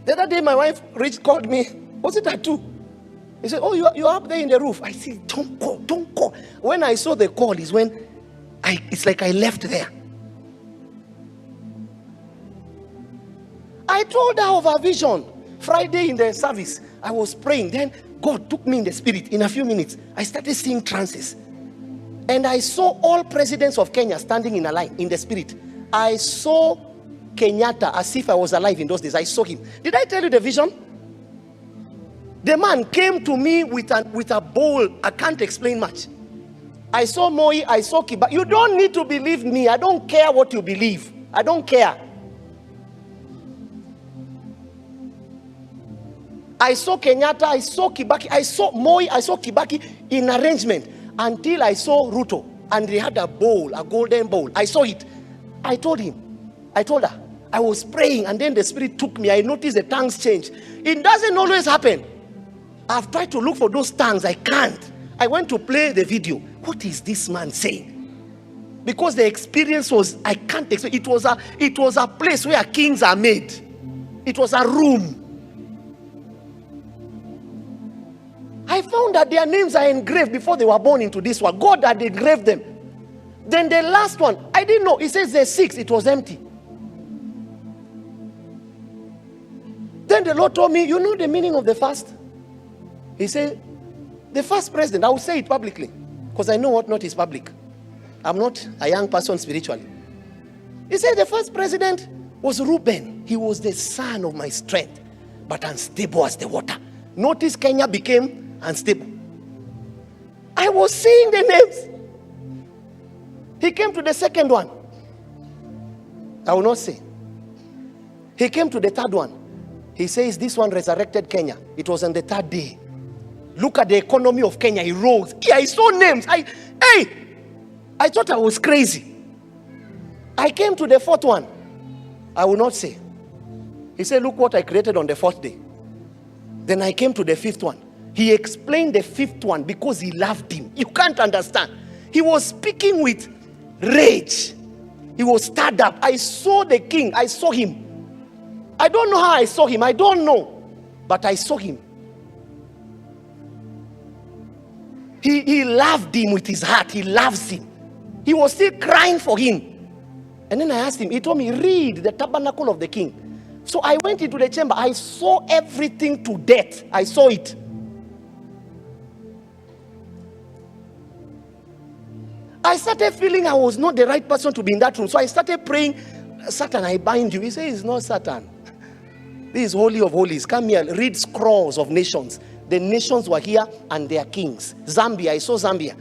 The other day, my wife Rich called me. Was it at 2? He said, oh, you're up there in the roof. I said, don't call. When I saw the call is when it's like I left there. I told her of our vision. Friday in the service, I was praying. Then God took me in the spirit. In a few minutes, I started seeing trances. And I saw all presidents of Kenya standing in a line in the spirit. I saw Kenyatta as if I was alive in those days. I saw him. Did I tell you the vision? The man came to me with a bowl. I can't explain much. I saw Moi, I saw Kiba. You don't need to believe me. I don't care what you believe. I don't care. I saw Kenyatta, I saw Kibaki, I saw Moi, I saw Kibaki in arrangement until I saw Ruto, and they had a bowl, a golden bowl. I saw it. I told her, I was praying, and then the spirit took me. I noticed the tongues change. It doesn't always happen. I've tried to look for those tongues. I can't. I went to play the video. What is this man saying? Because the experience was, I can't explain. It was a place where kings are made. It was a room. I found that their names are engraved before they were born into this world. God had engraved them. Then the last one, I didn't know. It says the 6, it was empty. Then the Lord told me, you know the meaning of the fast? He said, the first president, I will say it publicly, because I know what not is public. I'm not a young person spiritually. He said the first president was Reuben. He was the son of my strength, but unstable as the water. Notice Kenya became unstable. I was seeing the names. He came to the second one. I will not say. He came to the third one. He says this one resurrected Kenya. It was on the third day. Look at the economy of Kenya. He rose. Yeah, I saw names. I thought I was crazy. I came to the fourth one. I will not say. He said, look what I created on the fourth day. Then I came to the fifth one. He explained the fifth one because he loved him. You can't understand. He was speaking with rage. He was stirred up. I saw the king. I saw him. I don't know how I saw him. I don't know. But I saw him. He loved him with his heart. He loves him. He was still crying for him. And then I asked him. He told me, read the tabernacle of the king. So I went into the chamber. I saw everything to death. I saw it. I started feeling I was not the right person to be in that room. So I started praying, Satan, I bind you. He said, it's not Satan. This is Holy of Holies. Come here, read scrolls of nations. The nations were here and their kings. Zambia, I saw Zambia.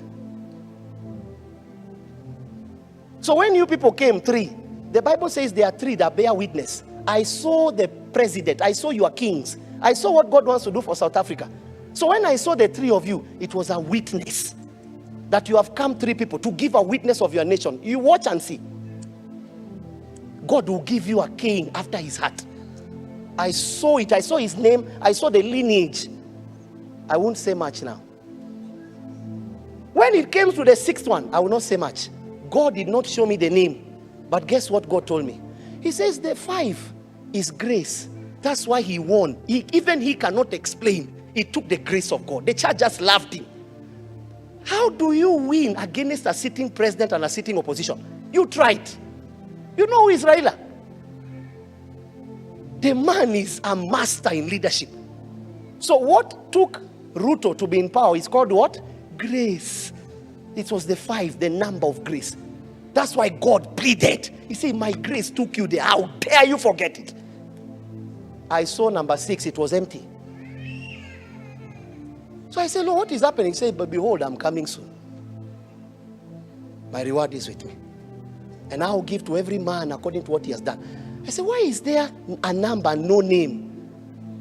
So when you people came, 3, the Bible says there are 3 that bear witness. I saw the president. I saw your kings. I saw what God wants to do for South Africa. So when I saw the 3 of you, it was a witness. That you have come 3 people to give a witness of your nation. You watch and see. God will give you a king after his heart. I saw it. I saw his name. I saw the lineage. I won't say much now. When it came to the 6th one, I will not say much. God did not show me the name. But guess what God told me? He says the 5 is grace. That's why he won. Even he cannot explain. It took the grace of God. The church just loved him. How do you win against a sitting president and a sitting opposition? You tried. You know who is Raila? The man is a master in leadership. So what took Ruto to be in power is called what? Grace. It was the 5, the number of grace. That's why God pleaded. He said, my grace took you there. How dare you forget it? I saw number 6. It was empty. So I said, Lord, what is happening? He said, but behold, I'm coming soon. My reward is with me. And I will give to every man according to what he has done. I said, why is there a number, no name?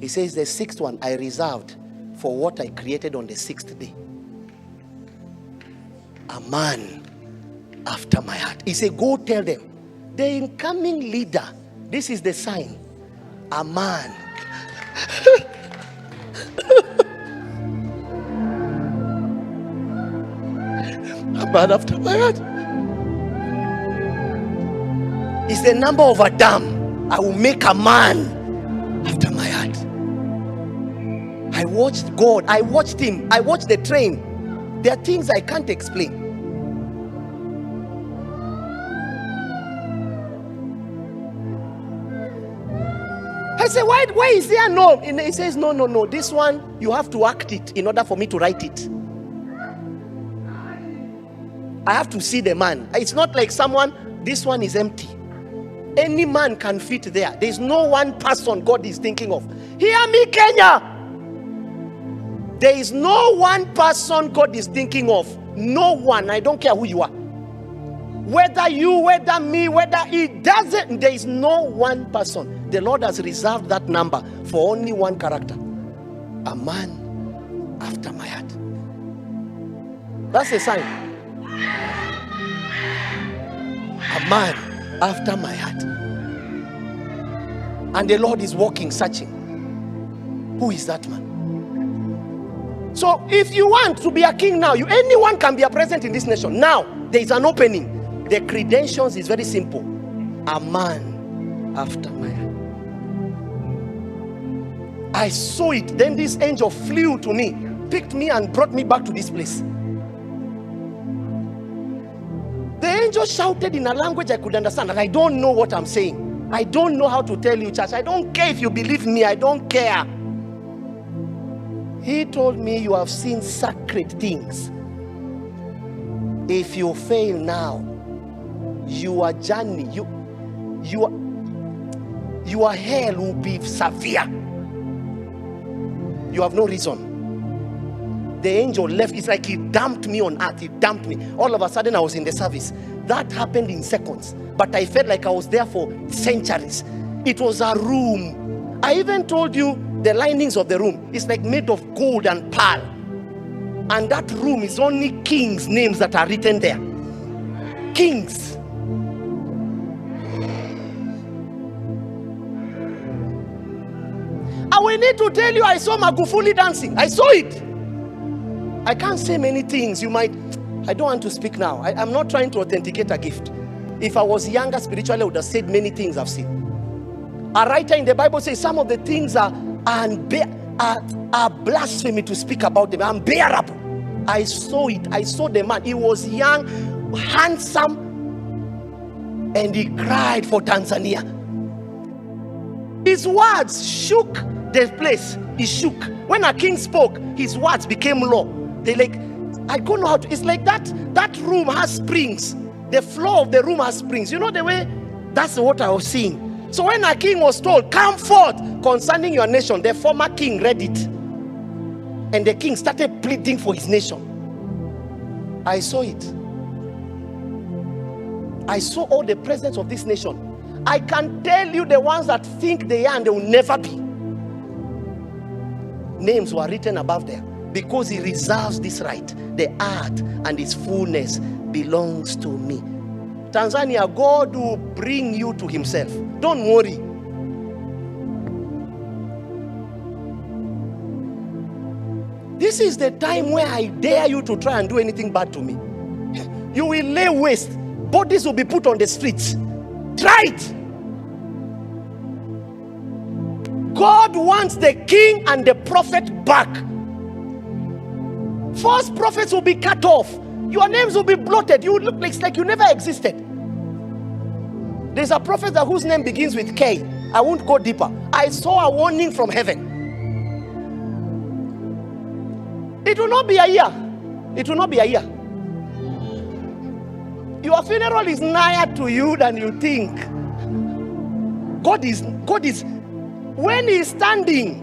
He says, the 6th one I reserved for what I created on the 6th day. A man after my heart. He said, go tell them, the incoming leader, this is the sign. A man. A man after my heart. It's the number of Adam. I will make a man after my heart. I watched God. I watched him. I watched the train. There are things I can't explain. I say, why is there no? And he says, no. This one, you have to act it in order for me to write it. I have to see the man. It's not like someone, this one is empty. Any man can fit there. There's no one person God is thinking of. Hear me, Kenya. There is no one person God is thinking of. No one. I don't care who you are. Whether you, whether me, whether it doesn't, there is no one person. The Lord has reserved that number for only one character. A man after my heart. That's a sign. A man after my heart. And the Lord is walking, searching. Who is that man? So if you want to be a king now, anyone can be a president in this nation. Now, there is an opening. The credentials is very simple. A man after my heart. I saw it. Then this angel flew to me, picked me and brought me back to this place. The angel shouted in a language I could understand, and I don't know what I'm saying. I don't know how to tell you, church. I don't care if you believe me. I don't care. He told me, you have seen sacred things. If you fail now, your journey, your hell will be severe. You have no reason. The angel left. It's like he dumped me on earth. He dumped me. All of a sudden I was in the service. That happened in seconds. But I felt like I was there for centuries. It was a room. I even told you the linings of the room. It's like made of gold and pearl. And that room is only kings' names that are written there. Kings. And we need to tell you, I saw Magufuli dancing. I saw it. I can't say many things. I don't want to speak now. I'm not trying to authenticate a gift. If I was younger spiritually, I would have said many things I've seen. A writer in the Bible says some of the things are blasphemy to speak about them, unbearable. I saw it. I saw the man. He was young, handsome, and he cried for Tanzania. His words shook the place. He shook. When a king spoke, his words became law. They I don't know how to, it's like that room has springs. The floor of the room has springs. You know the way? That's what I was seeing. So when a king was told, come forth concerning your nation, the former king read it. And the king started pleading for his nation. I saw it. I saw all the presence of this nation. I can tell you the ones that think they are and they will never be. Names were written above there. Because he reserves this right. The earth and its fullness belongs to me. Tanzania, God will bring you to himself. Don't worry. This is the time where I dare you to try and do anything bad to me. You will lay waste. Bodies will be put on the streets. Try it. God wants the king and the prophet back. False prophets will be cut off. Your names will be blotted. You will look like you never existed. There's a prophet whose name begins with K. I won't go deeper. I saw a warning from heaven. It will not be a year. It will not be a year. Your funeral is nigher to you than you think. God is, when he's standing,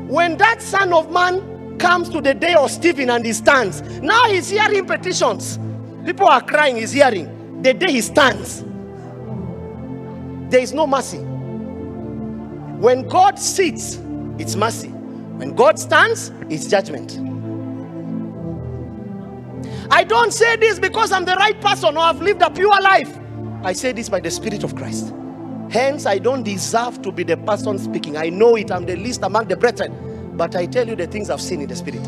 when that Son of Man comes to the day of Stephen and he stands, now he's hearing petitions. People are crying, he's hearing. The day he stands, there is no mercy. When God sits, it's mercy. When God stands, it's judgment. I don't say this because I'm the right person or I've lived a pure life. I say this by the Spirit of Christ. Hence, I don't deserve to be the person speaking. I know it. I'm the least among the brethren. But I tell you the things I've seen in the Spirit.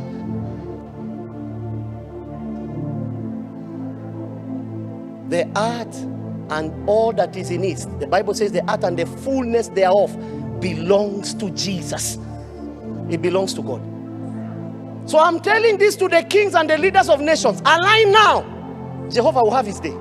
The earth and all that is in it. The Bible says the earth and the fullness thereof belongs to Jesus. It belongs to God. So I'm telling this to the kings and the leaders of nations. Align now. Jehovah will have his day.